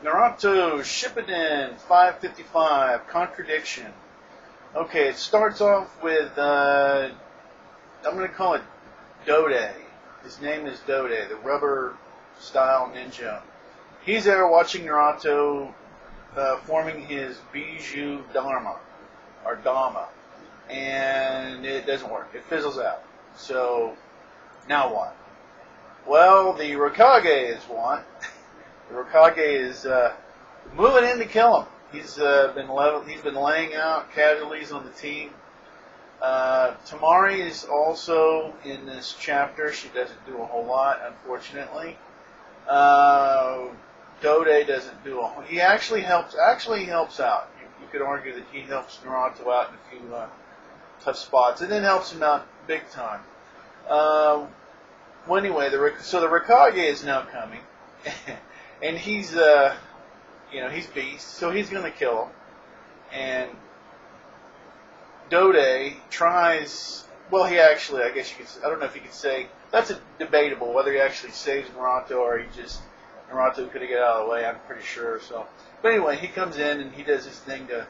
Naruto Shippuden 555 Contradiction. Okay, it starts off with, I'm going to call it Dode. His name is Dode, the rubber style ninja. He's there watching Naruto forming his Bijou Dharma, or Dharma, and it doesn't work. It fizzles out. So, now what? Well, the Raikage is one. The Raikage is moving in to kill him. He's been laying out casualties on the team. Tamari is also in this chapter. She doesn't do a whole lot, unfortunately. Dode doesn't do a whole. He actually helps. Actually, helps out. You could argue that he helps Naruto out in a few tough spots, and then helps him out big time. Well, anyway, so the Raikage is now coming, and he's he's beast, so he's going to kill him. And Dode tries. Well, he actually, I guess you could. I don't know if you could say that's debatable whether he actually saves Naruto or Naruto could have got out of the way. I'm pretty sure. So, but anyway, he comes in and he does his thing to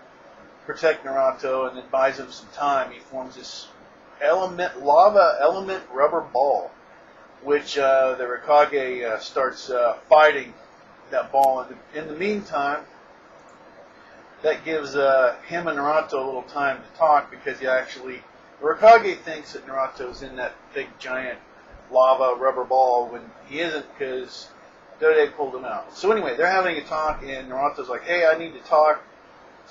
protect Naruto, and then buys him some time. He forms this lava element rubber ball, which the Raikage starts fighting that ball. In the meantime, that gives him and Naruto a little time to talk, because the Raikage thinks that Naruto's in that big giant lava rubber ball when he isn't, because Dode pulled him out. So anyway, they're having a talk, and Naruto's like, "Hey, I need to talk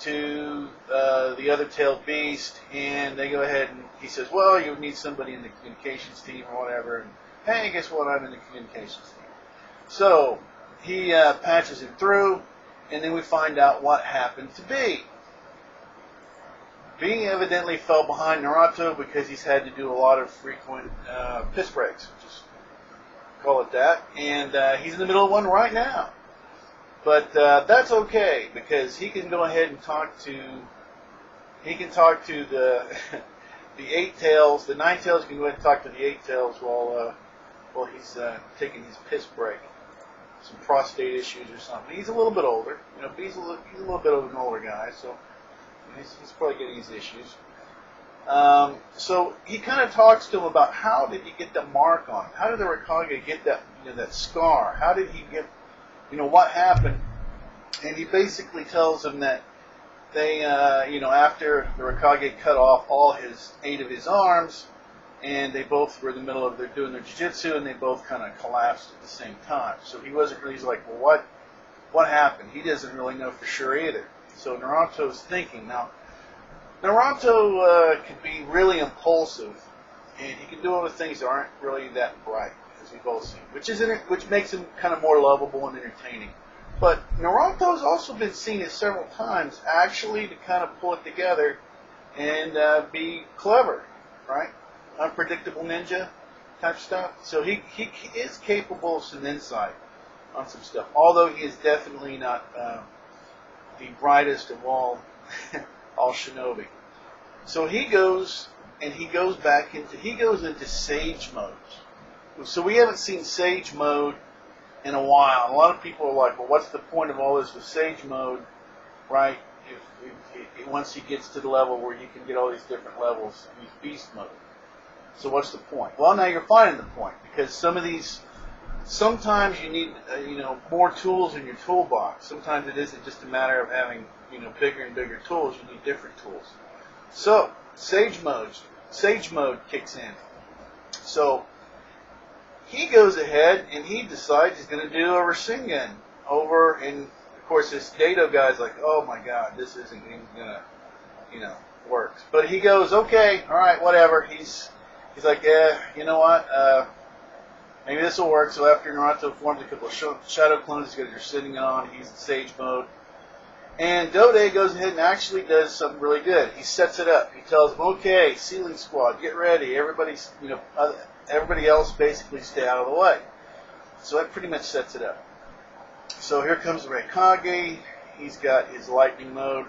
to the other tailed beast," and they go ahead and he says, "Well, you would need somebody in the communications team or whatever." And hey, guess what? I'm in the communications team. So he patches him through, and then we find out what happened to B. B evidently fell behind Naruto because he's had to do a lot of frequent piss breaks, just call it that, and he's in the middle of one right now. But that's okay, because he can go ahead and talk to the the eight tails. The nine tails can go ahead and talk to the eight tails while he's taking his piss break. Some prostate issues or something. He's a little bit older. He's a little bit of an older guy, so he's probably getting his issues. So he kind of talks to him about how did he get the mark on him? How did the Raikage get that that scar? How did he get what happened? And he basically tells him that they after the Raikage cut off all 8 of his arms, and they both were in the middle of doing their jiu-jitsu, and they both kind of collapsed at the same time. So he wasn't really, he's like, well, what happened? He doesn't really know for sure either. So Naruto's thinking. Now, Naruto can be really impulsive, and he can do other things that aren't really that bright, as we've all seen, which makes him kind of more lovable and entertaining. But Naruto's also been seen several times actually to kind of pull it together and be clever, right? Unpredictable ninja type stuff. So he is capable of some insight on some stuff, although he is definitely not the brightest of all shinobi. So he goes into Sage mode. So we haven't seen Sage mode in a while. And a lot of people are like, well, what's the point of all this with Sage mode, right? If once he gets to the level where he can get all these different levels, he's beast mode. So what's the point? Well, now you're finding the point, because sometimes you need more tools in your toolbox. Sometimes it isn't just a matter of having bigger and bigger tools. You need different tools. So Sage mode kicks in. So he goes ahead and he decides he's going to do a Rasengan over, and of course this Dato guy's like, oh my god, this isn't even going to work. But he goes, okay, all right, whatever. He's like, yeah, you know what? Maybe this will work. So after Naruto forms a couple of shadow clones, he's got your sitting on. He's in Sage mode. And Dode goes ahead and actually does something really good. He sets it up. He tells them, okay, Ceiling Squad, get ready. Everybody else basically stay out of the way. So that pretty much sets it up. So here comes the Raikage. He's got his lightning mode.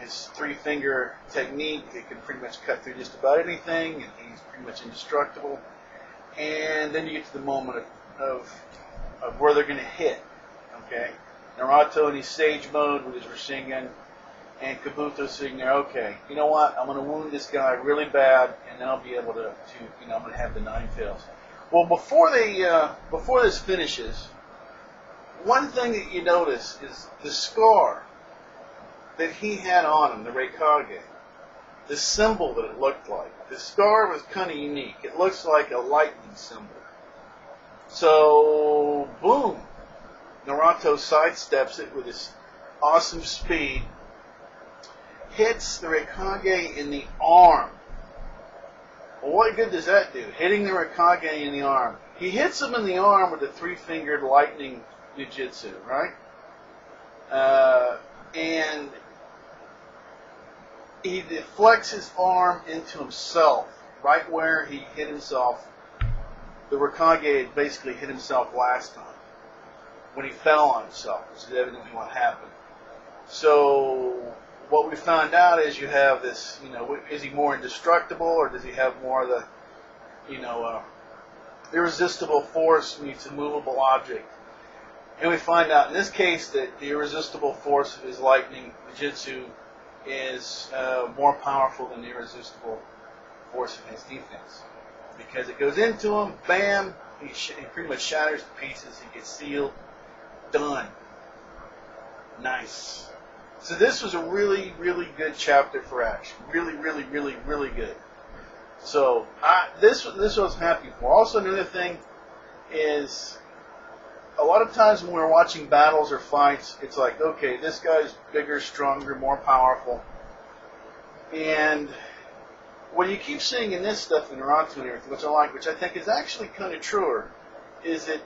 His 3-finger technique. It can pretty much cut through just about anything, and he's pretty much indestructible. And then you get to the moment of where they're going to hit. Okay, Naruto in his sage mode with his Rasengan, and Kabuto sitting there. Okay, you know what? I'm going to wound this guy really bad, and then I'll be able to I'm going to have the 9 fails. Well, before this finishes, one thing that you notice is the scar that he had on him, the Raikage, the symbol that it looked like. The scar was kind of unique. It looks like a lightning symbol. So, boom, Naruto sidesteps it with his awesome speed, hits the Raikage in the arm. Well, what good does that do? Hitting the Raikage in the arm. He hits him in the arm with a 3-fingered lightning Ninjutsu, right? And he deflects his arm into himself, right where he hit himself. The Raikage had basically hit himself last time, when he fell on himself, which is evidently what happened. So, what we found out is you have this, is he more indestructible, or does he have more of the, irresistible force meets a movable object? And we find out in this case that the irresistible force of his lightning Ninjutsu is more powerful than the irresistible force of his defense. Because it goes into him, bam, he pretty much shatters to pieces, he gets sealed, done. Nice. So this was a really, really good chapter for action. Really, really, really, really good. So this I was happy for. Also, another thing is, a lot of times when we're watching battles or fights, it's like, okay, this guy's bigger, stronger, more powerful. And what you keep seeing in this stuff in Naruto and everything, which I like, which I think is actually kind of truer, is that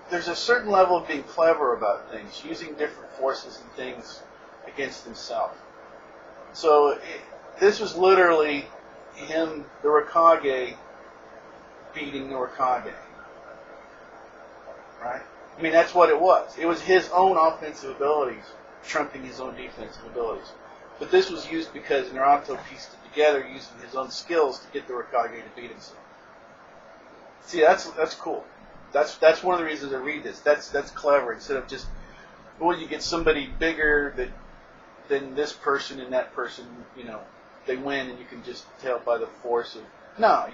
there's a certain level of being clever about things, using different forces and things against himself. So this was literally him, the Raikage, beating the Raikage. Right? I mean, that's what it was. It was his own offensive abilities trumping his own defensive abilities. But this was used because Naruto pieced it together using his own skills to get the Raikage to beat himself. See, that's cool. That's one of the reasons I read this. That's clever. Instead of just, well, you get somebody bigger than this person and that person, they win, and you can just tell by the force of. No,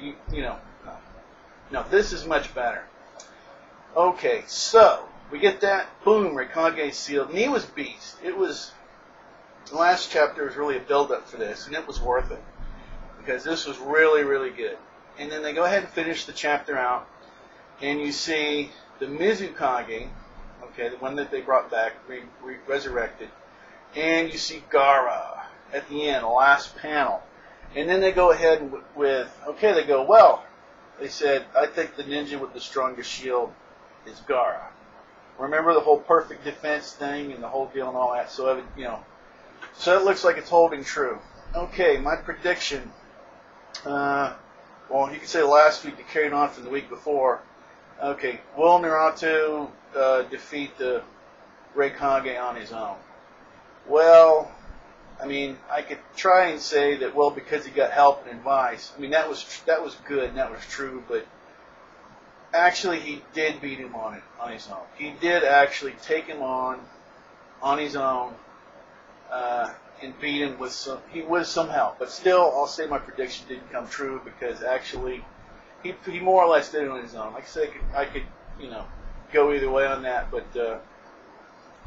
no. This is much better. Okay, so we get that. Boom, Raikage sealed, and he was beast. It was. The last chapter was really a build-up for this, and it was worth it because this was really, really good. And then they go ahead and finish the chapter out. And you see the Mizukage, okay, the one that they brought back, resurrected. And you see Gaara at the end, the last panel. And then they go ahead they said, I think the ninja with the strongest shield is Gaara. Remember the whole perfect defense thing and the whole deal and all that? So, so it looks like it's holding true. Okay, my prediction, you could say last week it carried on from the week before. Okay, will Naruto defeat the Raikage on his own? Well, I mean, I could try and say that, well, because he got help and advice. I mean, that was good and that was true, but actually he did beat him on his own. He did actually take him on his own and beat him with some help. But still, I'll say my prediction didn't come true because actually he more or less did it on his own. Like I said, I could go either way on that, but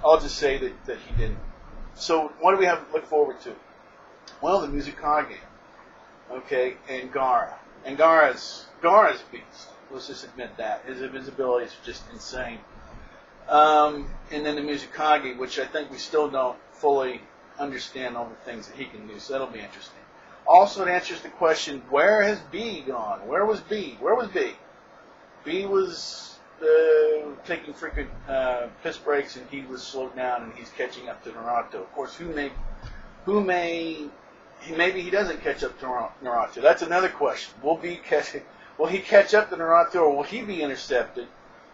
I'll just say that he didn't. So what do we have to look forward to? Well, the Mizukage, okay, and Gaara. And Gaara's beast. Let's just admit that. His abilities are just insane. And then the Mizukage, which I think we still don't fully understand all the things that he can do, so that'll be interesting. Also, it answers the question, where has B gone? Where was B? B was taking freaking piss breaks, and he was slowed down, and he's catching up to Naruto. Of course, maybe he doesn't catch up to Naruto. That's another question. Will he catch up to Naruto, or will he be intercepted,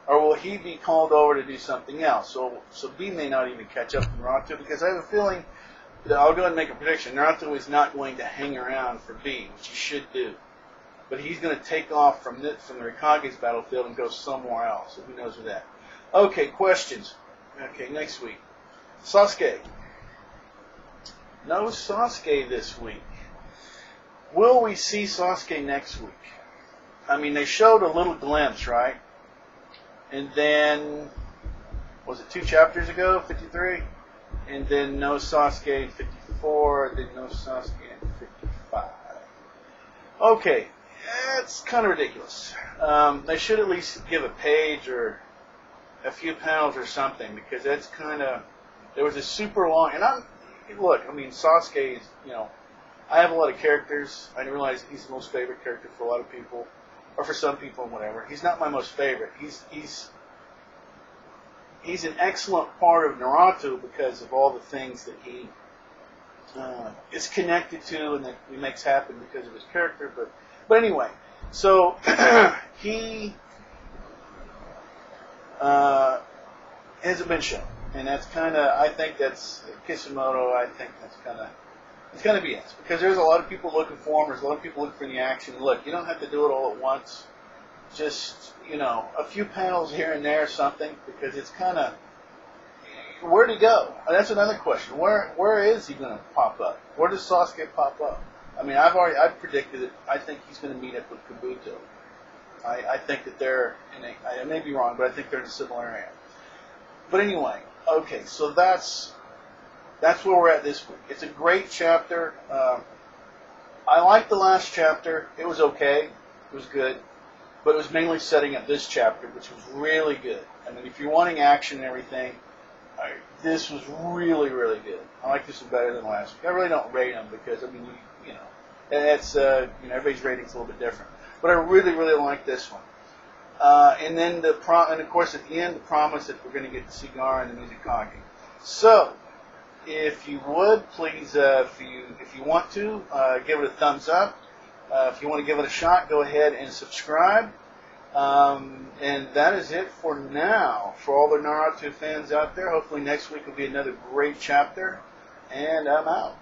or will he be called over to do something else? So B may not even catch up to Naruto, because I have a feeling, I'll go ahead and make a prediction, Naruto is not going to hang around for B, which he should do. But he's going to take off from the Raikage's battlefield and go somewhere else. So who knows with that. Okay, questions. Okay, next week. Sasuke. No Sasuke this week. Will we see Sasuke next week? I mean, they showed a little glimpse, right? And then, was it 2 chapters ago, 53? And then no Sasuke in 54, then no Sasuke in 55. Okay, that's kind of ridiculous. They should at least give a page or a few panels or something, because that's kind of, there was a super long, and I mean, Sasuke is, I have a lot of characters. I realize he's the most favorite character for a lot of people, or for some people, whatever. He's not my most favorite. He's an excellent part of Naruto because of all the things that he is connected to and that he makes happen because of his character. But anyway, so he hasn't been shown, and that's kind of, I think that's Kishimoto. I think that's kind of, it's going to be BS, because there's a lot of people looking for him. There's a lot of people looking for the action. Look, you don't have to do it all at once. Just, a few panels here and there or something, because it's kind of, where'd he go? That's another question. Where is he going to pop up? Where does Sasuke pop up? I mean, I've predicted it. I think he's going to meet up with Kabuto. I think that they're, I may be wrong, but I think they're in a similar area. But anyway, okay, so that's where we're at this week. It's a great chapter. I liked the last chapter. It was okay. It was good. But it was mainly setting up this chapter, which was really good. I mean, if you're wanting action and everything, this was really, really good. I like this one better than last week. I really don't rate them because, I mean, it's, everybody's rating's a little bit different. But I really, really like this one. And then and of course, at the end, the promise that we're going to get the cigar and the Mizukage. So, if you would, please, if you want to, give it a thumbs up. If you want to give it a shot, go ahead and subscribe. And that is it for now. For all the Naruto fans out there, hopefully next week will be another great chapter. And I'm out.